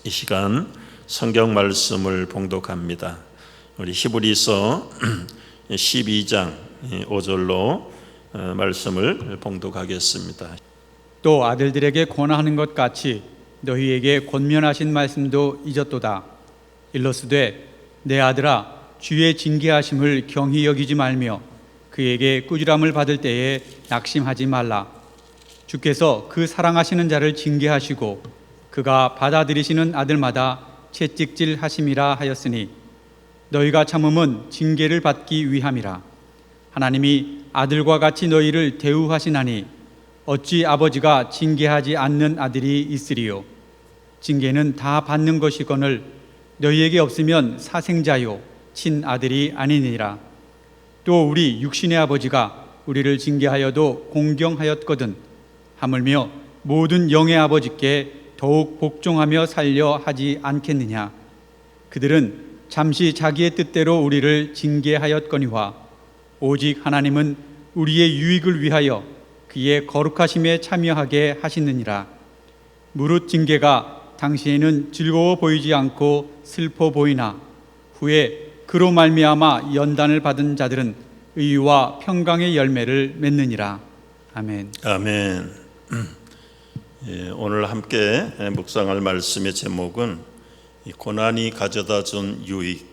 이 시간 성경 말씀을 봉독합니다. 우리 히브리서 12장 5절로 말씀을 봉독하겠습니다. 또 아들들에게 권하는 것 같이 너희에게 권면하신 말씀도 잊었도다. 일러스되 내 아들아 주의 징계하심을 경히 여기지 말며 그에게 꾸지람을 받을 때에 낙심하지 말라. 주께서 그 사랑하시는 자를 징계하시고 그가 받아들이시는 아들마다 채찍질 하심이라 하였으니 너희가 참음은 징계를 받기 위함이라. 하나님이 아들과 같이 너희를 대우하시나니 어찌 아버지가 징계하지 않는 아들이 있으리요. 징계는 다 받는 것이거늘 너희에게 없으면 사생자요 친아들이 아니니라. 또 우리 육신의 아버지가 우리를 징계하여도 공경하였거든 하물며 모든 영의 아버지께 더욱 복종하며 살려 하지 않겠느냐. 그들은 잠시 자기의 뜻대로 우리를 징계하였거니와 오직 하나님은 우리의 유익을 위하여 그의 거룩하심에 참여하게 하시느니라. 무릇 징계가 당시에는 즐거워 보이지 않고 슬퍼 보이나 후에 그로 말미암아 연단을 받은 자들은 의와 평강의 열매를 맺느니라. 아멘. 아멘. 오늘 함께 묵상할 말씀의 제목은 고난이 가져다 준 유익.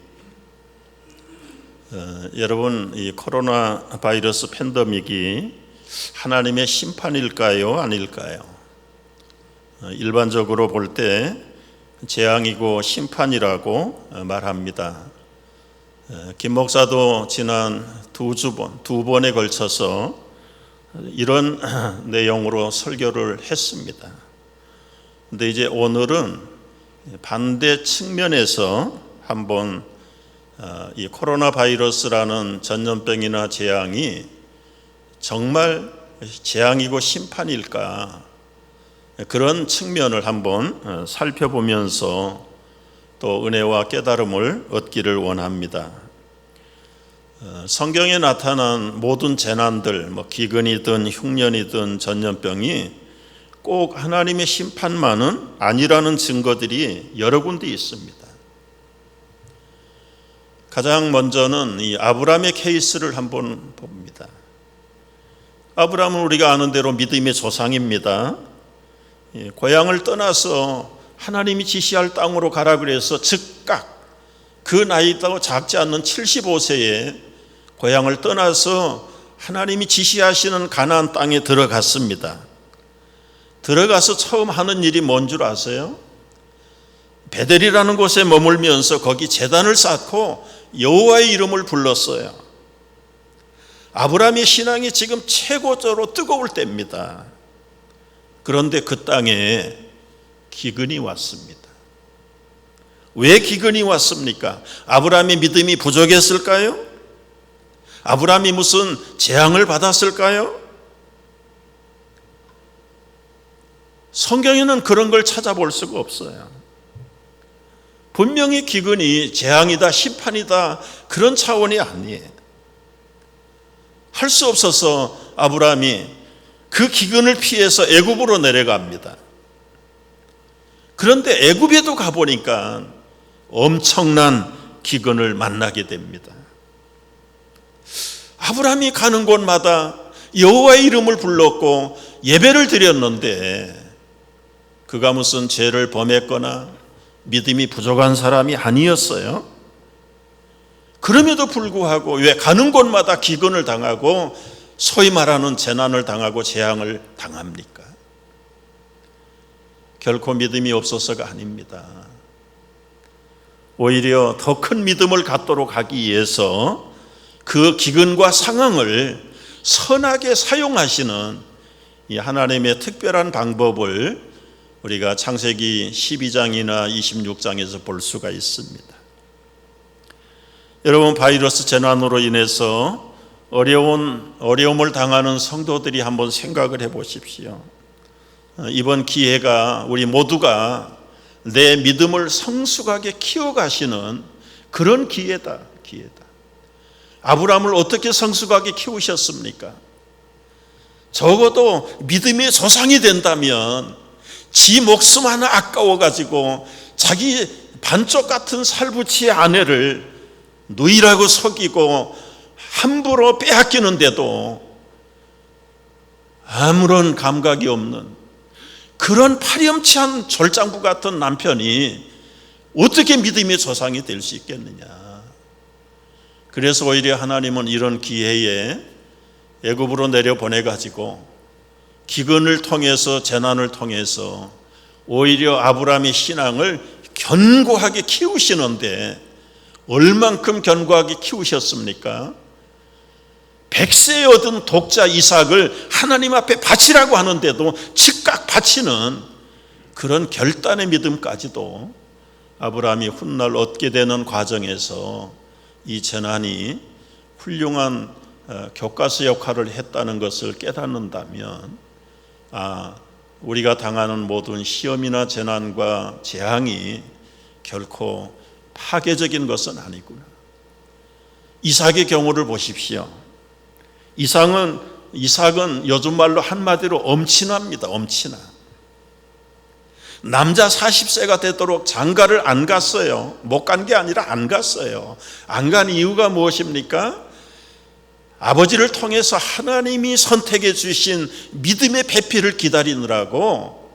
여러분, 이 코로나 바이러스 팬데믹이 하나님의 심판일까요? 아닐까요? 일반적으로 볼 때 재앙이고 심판이라고 말합니다. 김 목사도 지난 두 번에 걸쳐서 이런 내용으로 설교를 했습니다. 근데 이제 오늘은 반대 측면에서 한번 이 코로나 바이러스라는 전염병이나 재앙이 정말 재앙이고 심판일까, 그런 측면을 한번 살펴보면서 또 은혜와 깨달음을 얻기를 원합니다. 성경에 나타난 모든 재난들, 기근이든 흉년이든 전염병이 꼭 하나님의 심판만은 아니라는 증거들이 여러 군데 있습니다. 가장 먼저는 이 아브라함의 케이스를 한번 봅니다. 아브라함은 우리가 아는 대로 믿음의 조상입니다. 고향을 떠나서 하나님이 지시할 땅으로 가라 그래서 즉각 그 나이도 작지 않는 75세에 고향을 떠나서 하나님이 지시하시는 가나안 땅에 들어갔습니다. 들어가서 처음 하는 일이 뭔 줄 아세요? 베델이라는 곳에 머물면서 거기 제단을 쌓고 여호와의 이름을 불렀어요. 아브라함의 신앙이 지금 최고조로 뜨거울 때입니다. 그런데 그 땅에 기근이 왔습니다. 왜 기근이 왔습니까? 아브라함의 믿음이 부족했을까요? 아브라함이 무슨 재앙을 받았을까요? 성경에는 그런 걸 찾아볼 수가 없어요. 분명히 기근이 재앙이다, 심판이다, 그런 차원이 아니에요. 할 수 없어서 아브라함이 그 기근을 피해서 애굽으로 내려갑니다. 그런데 애굽에도 가보니까 엄청난 기근을 만나게 됩니다. 아브라함이 가는 곳마다 여호와의 이름을 불렀고 예배를 드렸는데 그가 무슨 죄를 범했거나 믿음이 부족한 사람이 아니었어요. 그럼에도 불구하고 왜 가는 곳마다 기근을 당하고 소위 말하는 재난을 당하고 재앙을 당합니까? 결코 믿음이 없어서가 아닙니다. 오히려 더 큰 믿음을 갖도록 하기 위해서 그 기근과 상황을 선하게 사용하시는 이 하나님의 특별한 방법을 우리가 창세기 12장이나 26장에서 볼 수가 있습니다. 여러분, 바이러스 재난으로 인해서 어려움을 당하는 성도들이 한번 생각을 해보십시오. 이번 기회가 우리 모두가 내 믿음을 성숙하게 키워가시는 그런 기회다. 아브라함을 어떻게 성숙하게 키우셨습니까? 적어도 믿음의 조상이 된다면 지 목숨 하나 아까워가지고 자기 반쪽 같은 살부치의 아내를 누이라고 속이고 함부로 빼앗기는데도 아무런 감각이 없는 그런 파렴치한 졸장부 같은 남편이 어떻게 믿음의 조상이 될 수 있겠느냐. 그래서 오히려 하나님은 이런 기회에 애굽으로 내려보내가지고 기근을 통해서, 재난을 통해서 오히려 아브라함의 신앙을 견고하게 키우시는데 얼만큼 견고하게 키우셨습니까? 100세에 얻은 독자 이삭을 하나님 앞에 바치라고 하는데도 즉각 바치는 그런 결단의 믿음까지도 아브라함이 훗날 얻게 되는 과정에서 이 재난이 훌륭한 교과서 역할을 했다는 것을 깨닫는다면, 우리가 당하는 모든 시험이나 재난과 재앙이 결코 파괴적인 것은 아니구나. 이삭의 경우를 보십시오. 이삭은 요즘 말로 한마디로 엄친아입니다. 엄친아. 남자 40세가 되도록 장가를 안 갔어요. 못 간 게 아니라 안 갔어요. 안 간 이유가 무엇입니까? 아버지를 통해서 하나님이 선택해 주신 믿음의 배필을 기다리느라고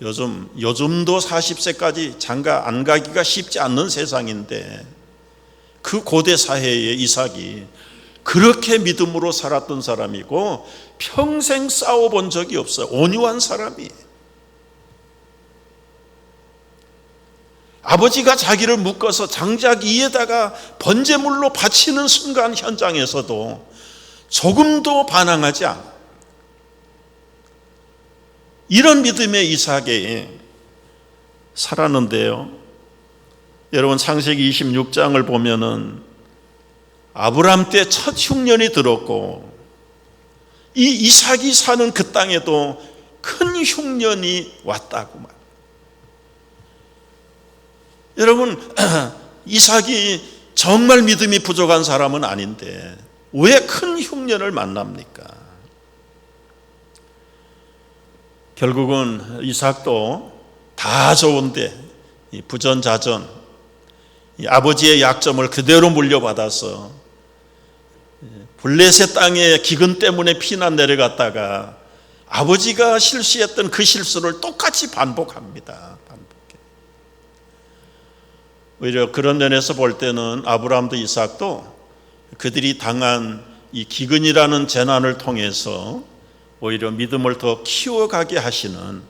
요즘도 40세까지 장가 안 가기가 쉽지 않는 세상인데, 그 고대 사회의 이삭이 그렇게 믿음으로 살았던 사람이고 평생 싸워본 적이 없어요. 온유한 사람이. 아버지가 자기를 묶어서 장작 위에다가 번제물로 바치는 순간 현장에서도 조금도 반항하지 않아. 이런 믿음의 이삭이 살았는데요. 여러분, 창세기 26장을 보면은 아브람 때 첫 흉년이 들었고, 이 이삭이 사는 그 땅에도 큰 흉년이 왔다고 말. 여러분, 이삭이 정말 믿음이 부족한 사람은 아닌데 왜 큰 흉년을 만납니까? 결국은 이삭도 다 좋은데 부전자전, 아버지의 약점을 그대로 물려받아서 블레셋 땅에 기근 때문에 피난 내려갔다가 아버지가 실수했던 그 실수를 똑같이 반복합니다. 오히려 그런 면에서 볼 때는 아브라함도 이삭도 그들이 당한 이 기근이라는 재난을 통해서 오히려 믿음을 더 키워가게 하시는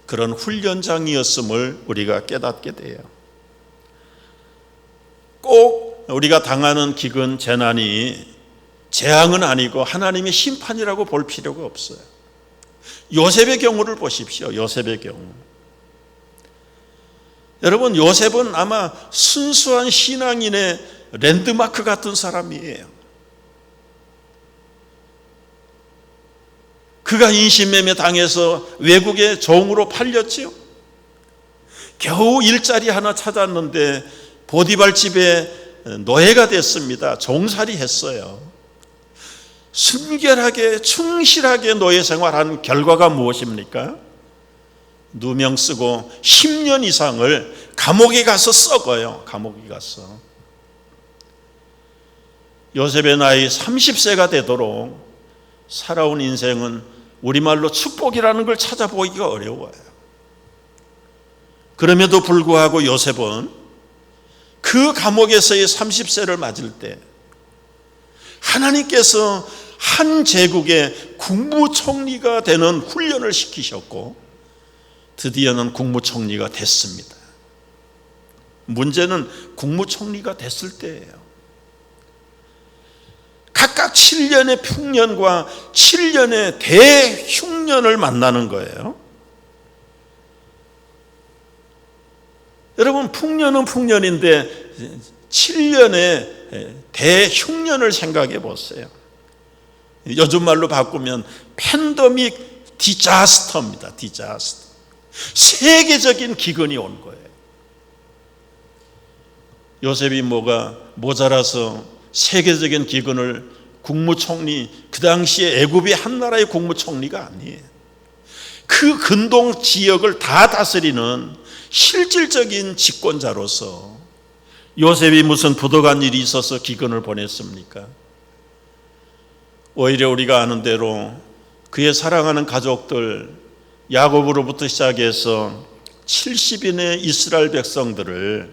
그런 훈련장이었음을 우리가 깨닫게 돼요. 꼭 우리가 당하는 기근, 재난이 재앙은 아니고 하나님의 심판이라고 볼 필요가 없어요. 요셉의 경우를 보십시오. 요셉의 경우. 여러분, 요셉은 아마 순수한 신앙인의 랜드마크 같은 사람이에요. 그가 인신매매 당해서 외국의 종으로 팔렸지요. 겨우 일자리 하나 찾았는데 보디발 집에 노예가 됐습니다. 종살이 했어요. 순결하게 충실하게 노예 생활한 결과가 무엇입니까? 누명 쓰고 10년 이상을 감옥에 가서 썩어요. 감옥에 가서. 요셉의 나이 30세가 되도록 살아온 인생은 우리말로 축복이라는 걸 찾아보기가 어려워요. 그럼에도 불구하고 요셉은 그 감옥에서의 30세를 맞을 때 하나님께서 한 제국의 국무총리가 되는 훈련을 시키셨고 드디어는 국무총리가 됐습니다. 문제는 국무총리가 됐을 때예요. 각각 7년의 풍년과 7년의 대흉년을 만나는 거예요. 여러분, 풍년은 풍년인데 7년의 대흉년을 생각해 보세요. 요즘 말로 바꾸면 팬데믹 디자스터입니다. 디자스터. 세계적인 기근이 온 거예요. 요셉이 뭐가 모자라서 세계적인 기근을 국무총리, 그 당시에 애굽의 한 나라의 국무총리가 아니에요. 그 근동 지역을 다 다스리는 실질적인 집권자로서 요셉이 무슨 부도간 일이 있어서 기근을 보냈습니까? 오히려 우리가 아는 대로 그의 사랑하는 가족들 야곱으로부터 시작해서 70인의 이스라엘 백성들을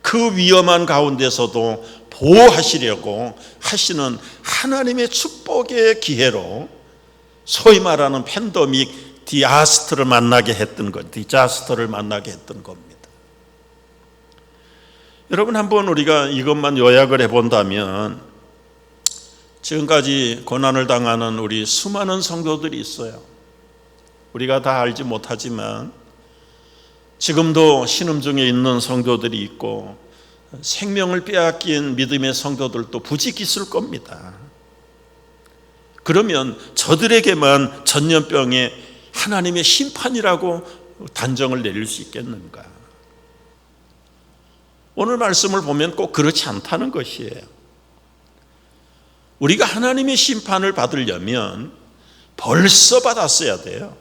그 위험한 가운데서도 보호하시려고 하시는 하나님의 축복의 기회로 소위 말하는 팬데믹 디자스터를 만나게 했던 겁니다. 여러분, 한번 우리가 이것만 요약을 해본다면 지금까지 고난을 당하는 우리 수많은 성도들이 있어요. 우리가 다 알지 못하지만 지금도 신음 중에 있는 성도들이 있고 생명을 빼앗긴 믿음의 성도들도 부직 있을 겁니다. 그러면 저들에게만 전염병의 하나님의 심판이라고 단정을 내릴 수 있겠는가? 오늘 말씀을 보면 꼭 그렇지 않다는 것이에요. 우리가 하나님의 심판을 받으려면 벌써 받았어야 돼요.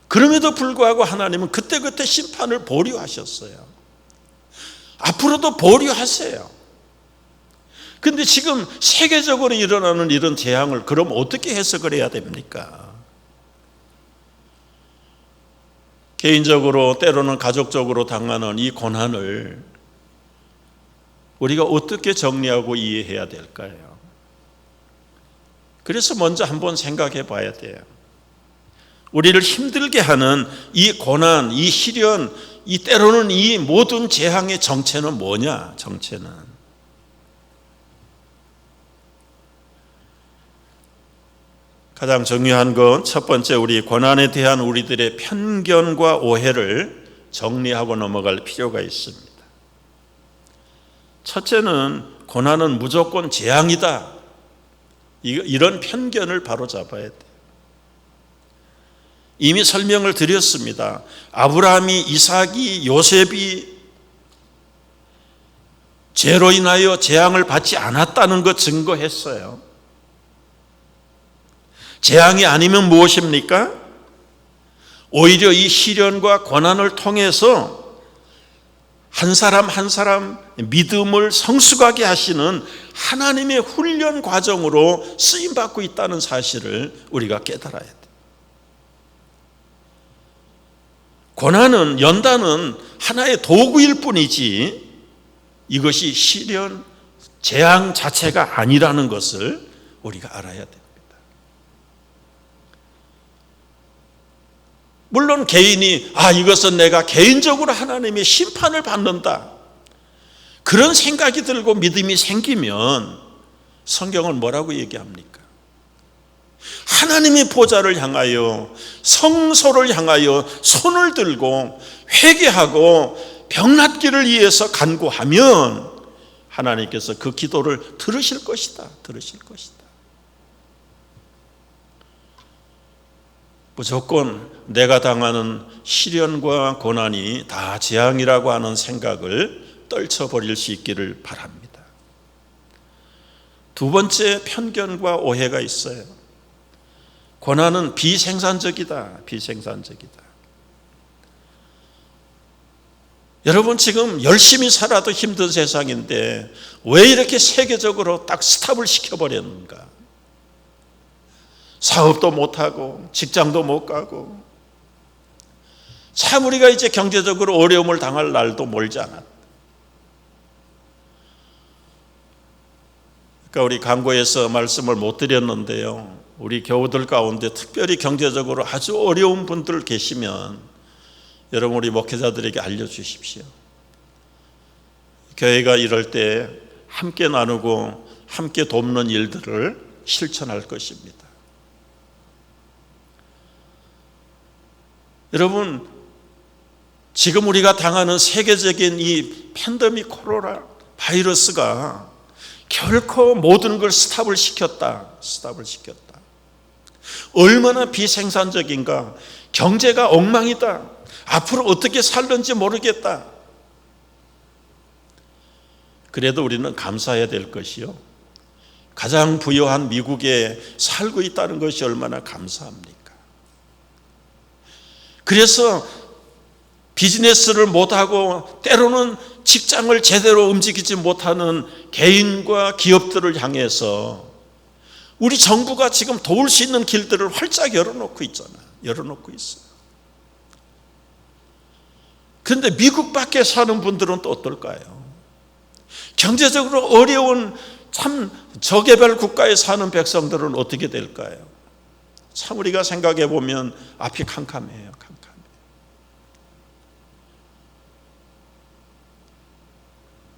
그럼에도 불구하고 하나님은 그때그때 심판을 보류하셨어요. 앞으로도 보류하세요. 근데 지금 세계적으로 일어나는 이런 재앙을 그럼 어떻게 해석을 해야 됩니까? 개인적으로 때로는 가족적으로 당하는 이 고난을 우리가 어떻게 정리하고 이해해야 될까요? 그래서 먼저 한번 생각해 봐야 돼요. 우리를 힘들게 하는 이 고난, 이 시련, 이 때로는 이 모든 재앙의 정체는 뭐냐? 정체는 가장 중요한 건 첫 번째, 우리 고난에 대한 우리들의 편견과 오해를 정리하고 넘어갈 필요가 있습니다. 첫째는 고난은 무조건 재앙이다. 이런 편견을 바로잡아야 돼요. 이미 설명을 드렸습니다. 아브라함이, 이삭이, 요셉이 죄로 인하여 재앙을 받지 않았다는 것 증거했어요. 재앙이 아니면 무엇입니까? 오히려 이 시련과 고난을 통해서 한 사람 한 사람 믿음을 성숙하게 하시는 하나님의 훈련 과정으로 쓰임받고 있다는 사실을 우리가 깨달아야 돼요. 고난은, 연단은 하나의 도구일 뿐이지 이것이 시련, 재앙 자체가 아니라는 것을 우리가 알아야 됩니다. 물론 개인이 이것은 내가 개인적으로 하나님의 심판을 받는다, 그런 생각이 들고 믿음이 생기면 성경은 뭐라고 얘기합니까? 하나님의 보좌를 향하여, 성소를 향하여 손을 들고 회개하고 병낫기를 위해서 간구하면 하나님께서 그 기도를 들으실 것이다. 무조건 내가 당하는 시련과 고난이 다 재앙이라고 하는 생각을 떨쳐버릴 수 있기를 바랍니다. 두 번째 편견과 오해가 있어요. 고난은 비생산적이다. 여러분, 지금 열심히 살아도 힘든 세상인데 왜 이렇게 세계적으로 딱 스탑을 시켜버렸는가? 사업도 못하고 직장도 못 가고 참 우리가 이제 경제적으로 어려움을 당할 날도 멀지 않았다. 그러니까 우리 강고에서 말씀을 못 드렸는데요, 우리 교우들 가운데 특별히 경제적으로 아주 어려운 분들 계시면 여러분 우리 목회자들에게 알려주십시오. 교회가 이럴 때 함께 나누고 함께 돕는 일들을 실천할 것입니다. 여러분, 지금 우리가 당하는 세계적인 이 팬데믹 코로나 바이러스가 결코 모든 걸 스탑을 시켰다. 얼마나 비생산적인가. 경제가 엉망이다. 앞으로 어떻게 살는지 모르겠다. 그래도 우리는 감사해야 될 것이요, 가장 부유한 미국에 살고 있다는 것이 얼마나 감사합니까? 그래서 비즈니스를 못하고 때로는 직장을 제대로 움직이지 못하는 개인과 기업들을 향해서 우리 정부가 지금 도울 수 있는 길들을 활짝 열어놓고 있잖아요. 열어놓고 있어요. 그런데 미국 밖에 사는 분들은 또 어떨까요? 경제적으로 어려운 참 저개발 국가에 사는 백성들은 어떻게 될까요? 참 우리가 생각해 보면 앞이 캄캄해요.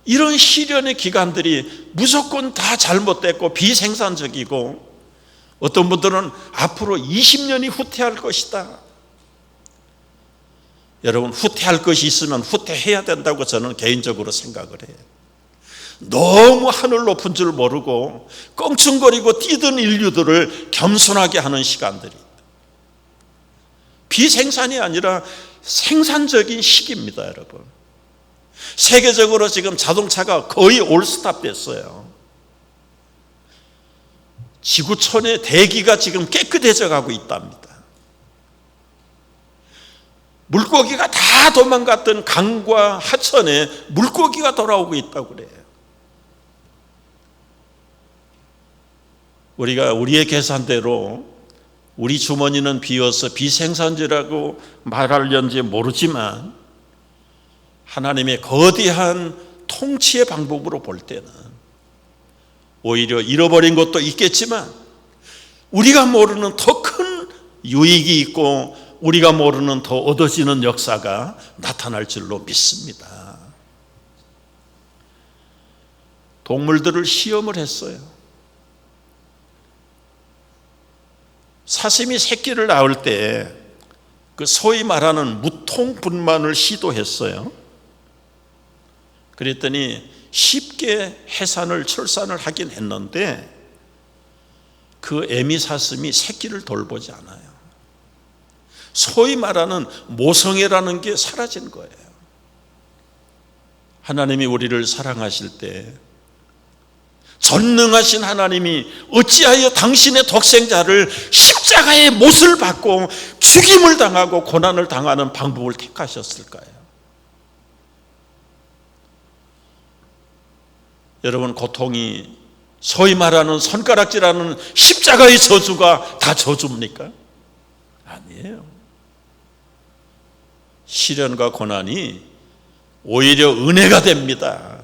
이런 시련의 기간들이 무조건 다 잘못됐고 비생산적이고 어떤 분들은 앞으로 20년이 후퇴할 것이다. 여러분, 후퇴할 것이 있으면 후퇴해야 된다고 저는 개인적으로 생각을 해요. 너무 하늘 높은 줄 모르고 껑충거리고 뛰던 인류들을 겸손하게 하는 시간들이 비생산이 아니라 생산적인 시기입니다, 여러분. 세계적으로 지금 자동차가 거의 올스탑 됐어요. 지구촌의 대기가 지금 깨끗해져 가고 있답니다. 물고기가 다 도망갔던 강과 하천에 물고기가 돌아오고 있다고 그래요. 우리가 우리의 계산대로 우리 주머니는 비어서 비생산지라고 말하려는지 모르지만 하나님의 거대한 통치의 방법으로 볼 때는 오히려 잃어버린 것도 있겠지만 우리가 모르는 더 큰 유익이 있고 우리가 모르는 더 얻어지는 역사가 나타날 줄로 믿습니다. 동물들을 시험을 했어요. 사슴이 새끼를 낳을 때 그 소위 말하는 무통분만을 시도했어요. 그랬더니 쉽게 해산을 출산을 하긴 했는데 그 애미 사슴이 새끼를 돌보지 않아요. 소위 말하는 모성애라는 게 사라진 거예요. 하나님이 우리를 사랑하실 때 전능하신 하나님이 어찌하여 당신의 독생자를 십자가의 못을 받고 죽임을 당하고 고난을 당하는 방법을 택하셨을까요? 여러분, 고통이 소위 말하는 손가락질하는 십자가의 저주가 다 저주입니까? 아니에요. 시련과 고난이 오히려 은혜가 됩니다.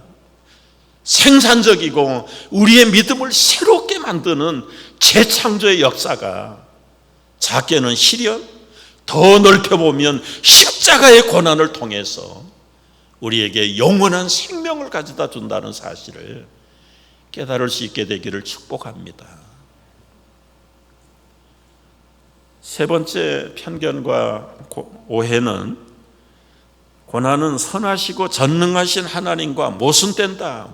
생산적이고 우리의 믿음을 새롭게 만드는 재창조의 역사가 작게는 시련, 더 넓혀보면 십자가의 고난을 통해서 우리에게 영원한 생명을 가져다 준다는 사실을 깨달을 수 있게 되기를 축복합니다. 세 번째 편견과 오해는 고난은 선하시고 전능하신 하나님과 모순된다.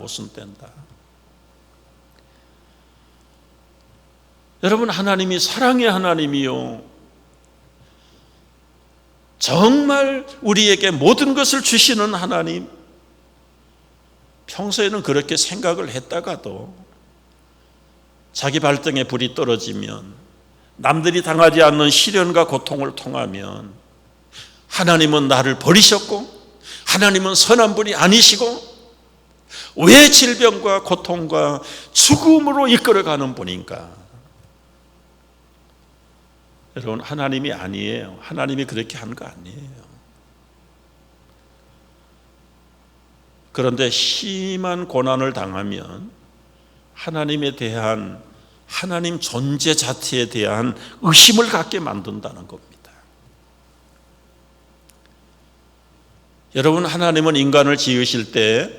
여러분, 하나님이 사랑의 하나님이요, 정말 우리에게 모든 것을 주시는 하나님, 평소에는 그렇게 생각을 했다가도 자기 발등에 불이 떨어지면, 남들이 당하지 않는 시련과 고통을 통하면 하나님은 나를 버리셨고 하나님은 선한 분이 아니시고 왜 질병과 고통과 죽음으로 이끌어가는 분인가? 여러분, 하나님이 아니에요. 하나님이 그렇게 한 거 아니에요. 그런데 심한 고난을 당하면 하나님에 대한, 하나님 존재 자체에 대한 의심을 갖게 만든다는 겁니다. 여러분, 하나님은 인간을 지으실 때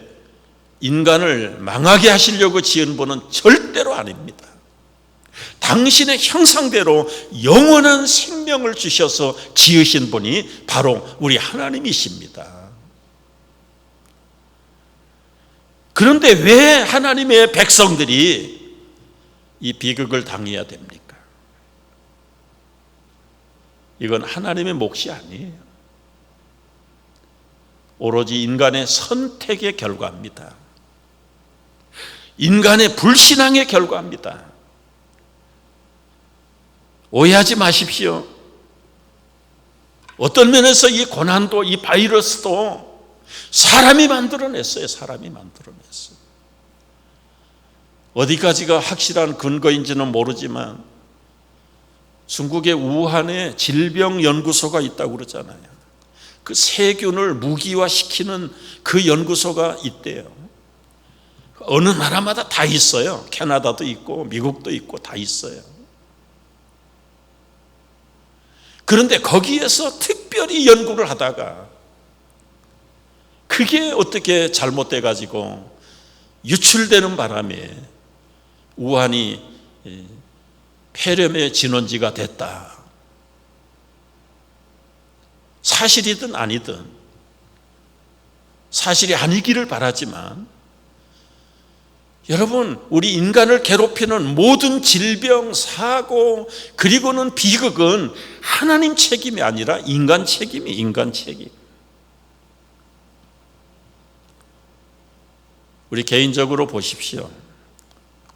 인간을 망하게 하시려고 지은 분은 절대로 아닙니다. 당신의 형상대로 영원한 생명을 주셔서 지으신 분이 바로 우리 하나님이십니다. 그런데 왜 하나님의 백성들이 이 비극을 당해야 됩니까? 이건 하나님의 몫이 아니에요. 오로지 인간의 선택의 결과입니다. 인간의 불신앙의 결과입니다. 오해하지 마십시오. 어떤 면에서 이 고난도, 이 바이러스도 사람이 만들어냈어요. 사람이 만들어냈어요. 어디까지가 확실한 근거인지는 모르지만 중국의 우한에 질병연구소가 있다고 그러잖아요. 그 세균을 무기화시키는 그 연구소가 있대요. 어느 나라마다 다 있어요. 캐나다도 있고 미국도 있고 다 있어요. 그런데 거기에서 특별히 연구를 하다가 그게 어떻게 잘못돼 가지고 유출되는 바람에 우한이 폐렴의 진원지가 됐다. 사실이든 아니든, 사실이 아니기를 바라지만, 여러분, 우리 인간을 괴롭히는 모든 질병, 사고, 그리고는 비극은 하나님 책임이 아니라 인간 책임이 인간 책임. 우리 개인적으로 보십시오.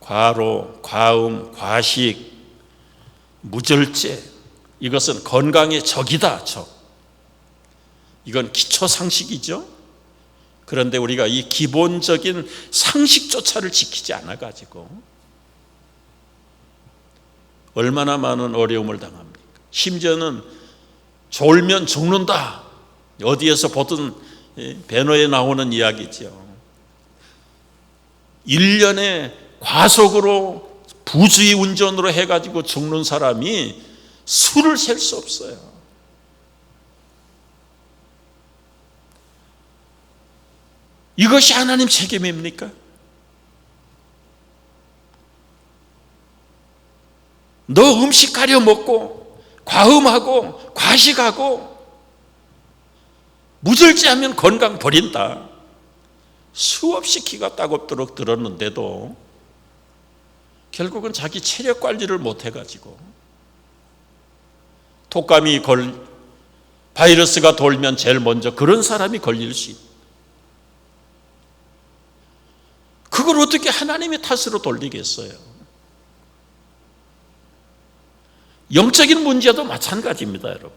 과로, 과음, 과식, 무절제, 이것은 건강의 적이다, 적. 이건 기초 상식이죠. 그런데 우리가 이 기본적인 상식조차를 지키지 않아 가지고 얼마나 많은 어려움을 당합니까? 심지어는 졸면 죽는다. 어디에서 보던 배너에 나오는 이야기죠. 1년에 과속으로 부주의 운전으로 해가지고 죽는 사람이 수를 셀 수 없어요. 이것이 하나님 책임입니까? 너 음식 가려 먹고 과음하고 과식하고 무절제하면 건강 버린다. 수없이 기가 따갑도록 들었는데도 결국은 자기 체력 관리를 못 해가지고 독감이 바이러스가 돌면 제일 먼저 그런 사람이 걸릴 수 있다. 그걸 어떻게 하나님의 탓으로 돌리겠어요? 영적인 문제도 마찬가지입니다, 여러분.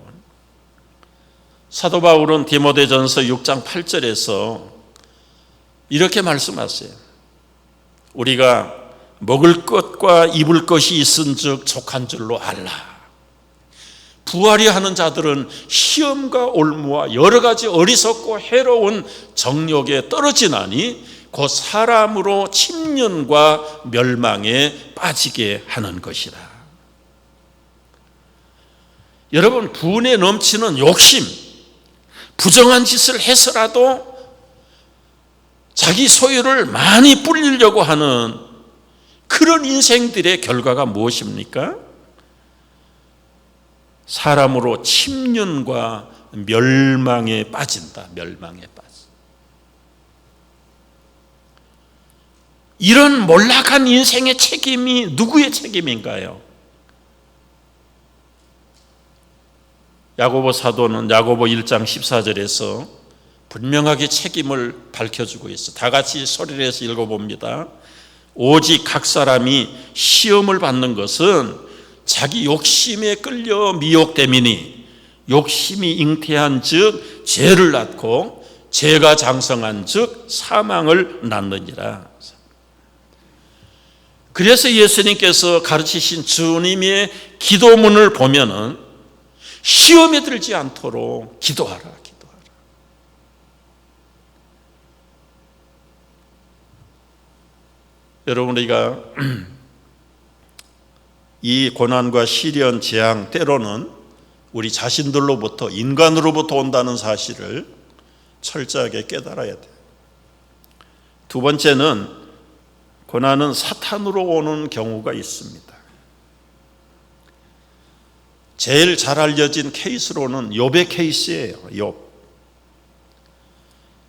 사도 바울은 디모데전서 6장 8절에서 이렇게 말씀하세요. 우리가 먹을 것과 입을 것이 있은즉 족한 줄로 알라. 부하려 하는 자들은 시험과 올무와 여러 가지 어리석고 해로운 정욕에 떨어지나니 곧 사람으로 침륜과 멸망에 빠지게 하는 것이라. 여러분, 분에 넘치는 욕심, 부정한 짓을 해서라도 자기 소유를 많이 불리려고 하는 그런 인생들의 결과가 무엇입니까? 사람으로 침륜과 멸망에 빠진다. 멸망에 빠진다. 이런 몰락한 인생의 책임이 누구의 책임인가요? 야고보 사도는 야고보 1장 14절에서 분명하게 책임을 밝혀주고 있어요. 다 같이 소리를 해서 읽어봅니다. 오직 각 사람이 시험을 받는 것은 자기 욕심에 끌려 미혹됨이니 욕심이 잉태한 즉 죄를 낳고 죄가 장성한 즉 사망을 낳느니라. 그래서 예수님께서 가르치신 주님의 기도문을 보면은 시험에 들지 않도록 기도하라, 기도하라. 여러분, 우리가 이 고난과 시련, 재앙 때로는 우리 자신들로부터, 인간으로부터 온다는 사실을 철저하게 깨달아야 돼요. 두 번째는 고난은 사탄으로 오는 경우가 있습니다. 제일 잘 알려진 케이스로는 욥의 케이스예요.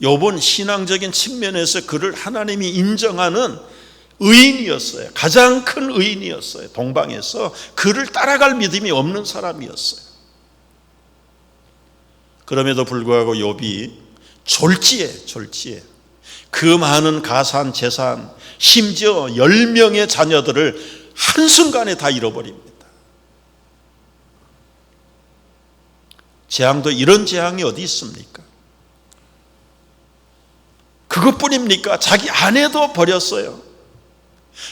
욥은 신앙적인 측면에서 그를 하나님이 인정하는 의인이었어요. 가장 큰 의인이었어요. 동방에서 그를 따라갈 믿음이 없는 사람이었어요. 그럼에도 불구하고 욥이 졸지에 그 많은 가산, 재산, 심지어 10명의 자녀들을 한순간에 다 잃어버립니다. 재앙도 이런 재앙이 어디 있습니까? 그것뿐입니까? 자기 아내도 버렸어요.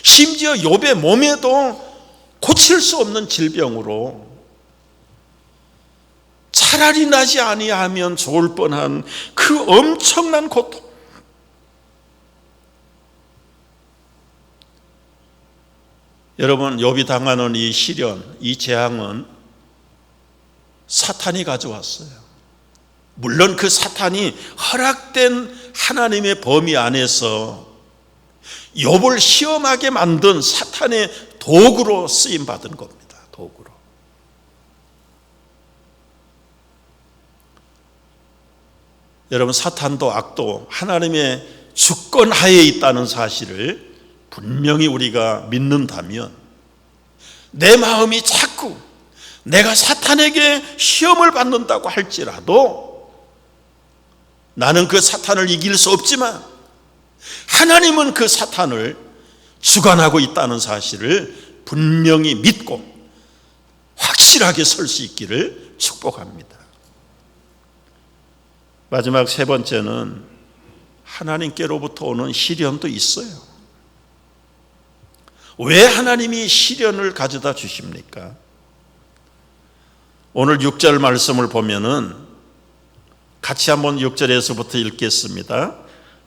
심지어 욥의 몸에도 고칠 수 없는 질병으로 차라리 나지 아니하면 좋을 뻔한 그 엄청난 고통. 여러분, 욥이 당하는 이 시련, 이 재앙은 사탄이 가져왔어요. 물론 그 사탄이 허락된 하나님의 범위 안에서 욥을 시험하게 만든 사탄의 도구로 쓰임 받은 겁니다. 도구로. 여러분, 사탄도 악도 하나님의 주권 하에 있다는 사실을 분명히 우리가 믿는다면 내 마음이 자꾸 내가 사탄에게 시험을 받는다고 할지라도 나는 그 사탄을 이길 수 없지만 하나님은 그 사탄을 주관하고 있다는 사실을 분명히 믿고 확실하게 설 수 있기를 축복합니다. 마지막 세 번째는 하나님께로부터 오는 시련도 있어요. 왜 하나님이 시련을 가져다 주십니까? 오늘 6절 말씀을 보면은 같이 한번 6절에서부터 읽겠습니다.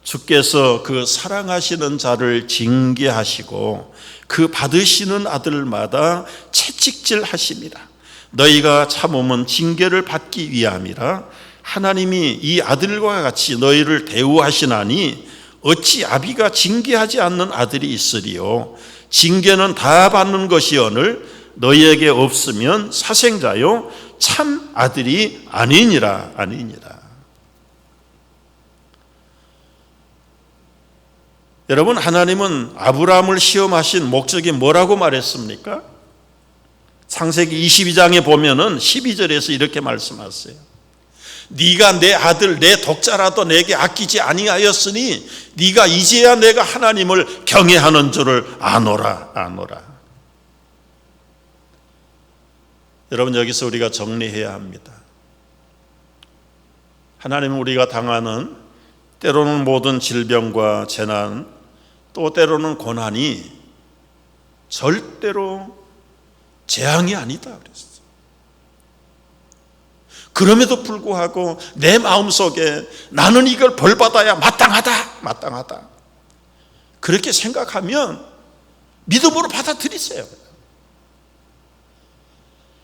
주께서 그 사랑하시는 자를 징계하시고 그 받으시는 아들마다 채찍질 하심이라. 너희가 참음은 징계를 받기 위함이라. 하나님이 이 아들과 같이 너희를 대우하시나니 어찌 아비가 징계하지 않는 아들이 있으리요. 징계는 다 받는 것이오늘 너희에게 없으면 사생자요 참 아들이 아니니라. 여러분, 하나님은 아브라함을 시험하신 목적이 뭐라고 말했습니까? 창세기 22장에 보면은 12절에서 이렇게 말씀하세요. 네가 내 아들 내 독자라도 내게 아끼지 아니하였으니 네가 이제야 내가 하나님을 경외하는 줄을 아노라. 여러분, 여기서 우리가 정리해야 합니다. 하나님은 우리가 당하는 때로는 모든 질병과 재난, 또 때로는 고난이 절대로 재앙이 아니다 그랬어요. 그럼에도 불구하고 내 마음속에 나는 이걸 벌받아야 마땅하다 그렇게 생각하면 믿음으로 받아들이세요.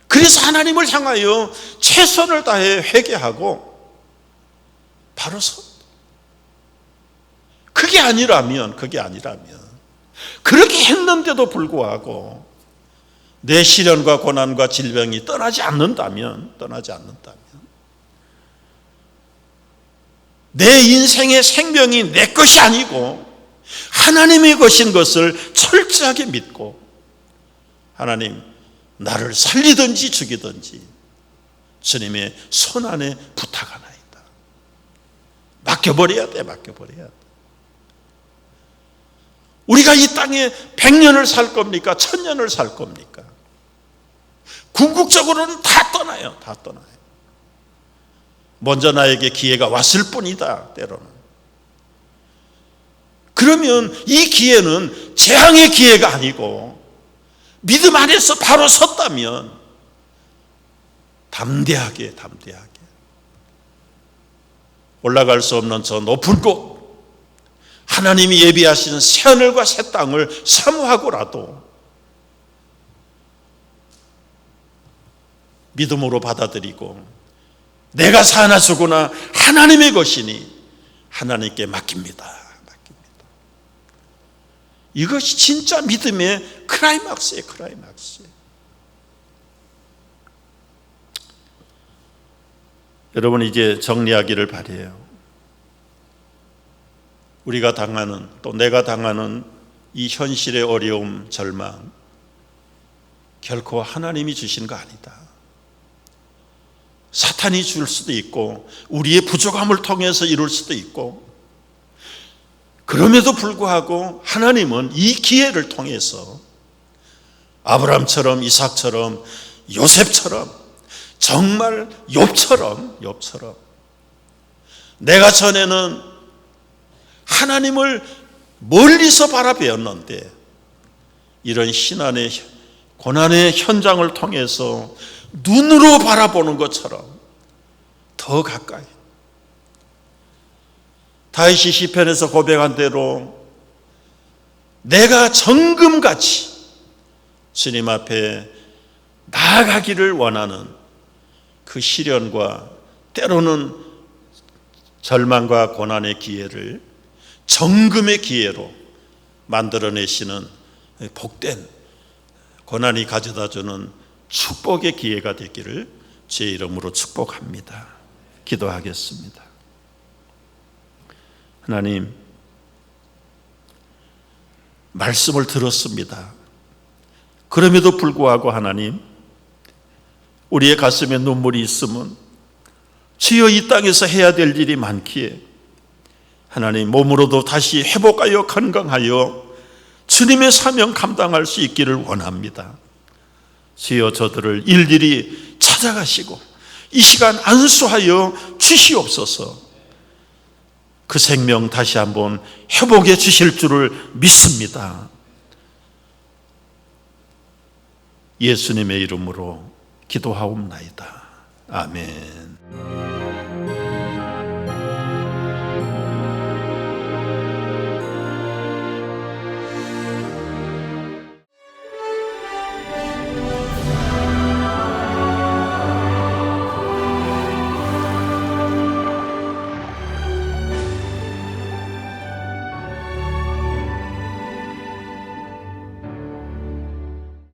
그래서 하나님을 향하여 최선을 다해 회개하고 바로 그게 아니라면 그렇게 했는데도 불구하고 내 시련과 고난과 질병이 떠나지 않는다면 내 인생의 생명이 내 것이 아니고 하나님의 것인 것을 철저하게 믿고 하나님 나를 살리든지 죽이든지 주님의 손 안에 부탁하나이다. 맡겨버려야 돼. 우리가 이 땅에 100년을 살 겁니까? 1000년을 살 겁니까? 궁극적으로는 다 떠나요. 먼저 나에게 기회가 왔을 뿐이다. 때로는. 그러면 이 기회는 재앙의 기회가 아니고 믿음 안에서 바로 섰다면 담대하게 올라갈 수 없는 저 높은 곳 하나님이 예비하신 새하늘과 새 땅을 사모하고라도 믿음으로 받아들이고 내가 사나 죽으나 하나님의 것이니 하나님께 맡깁니다. 이것이 진짜 믿음의 클라이막스예요. 여러분, 이제 정리하기를 바라요. 우리가 당하는, 또 내가 당하는 이 현실의 어려움, 절망, 결코 하나님이 주신 거 아니다. 사탄이 줄 수도 있고 우리의 부족함을 통해서 이룰 수도 있고, 그럼에도 불구하고 하나님은 이 기회를 통해서 아브라함처럼 이삭처럼 요셉처럼 정말 욥처럼 내가 전에는 하나님을 멀리서 바라보았는데 이런 신앙의 고난의 현장을 통해서 눈으로 바라보는 것처럼 더 가까이, 다윗이 시편에서 고백한 대로 내가 정금같이 주님 앞에 나아가기를 원하는 그 시련과 때로는 절망과 고난의 기회를 정금의 기회로 만들어내시는 복된 고난이 가져다주는 축복의 기회가 되기를 제 이름으로 축복합니다. 기도하겠습니다. 하나님, 말씀을 들었습니다. 그럼에도 불구하고 하나님, 우리의 가슴에 눈물이 있으면 주여 이 땅에서 해야 될 일이 많기에 하나님 몸으로도 다시 회복하여 건강하여 주님의 사명 감당할 수 있기를 원합니다. 주여 저들을 일일이 찾아가시고 이 시간 안수하여 주시옵소서. 그 생명 다시 한번 회복해 주실 줄을 믿습니다. 예수님의 이름으로 기도하옵나이다. 아멘.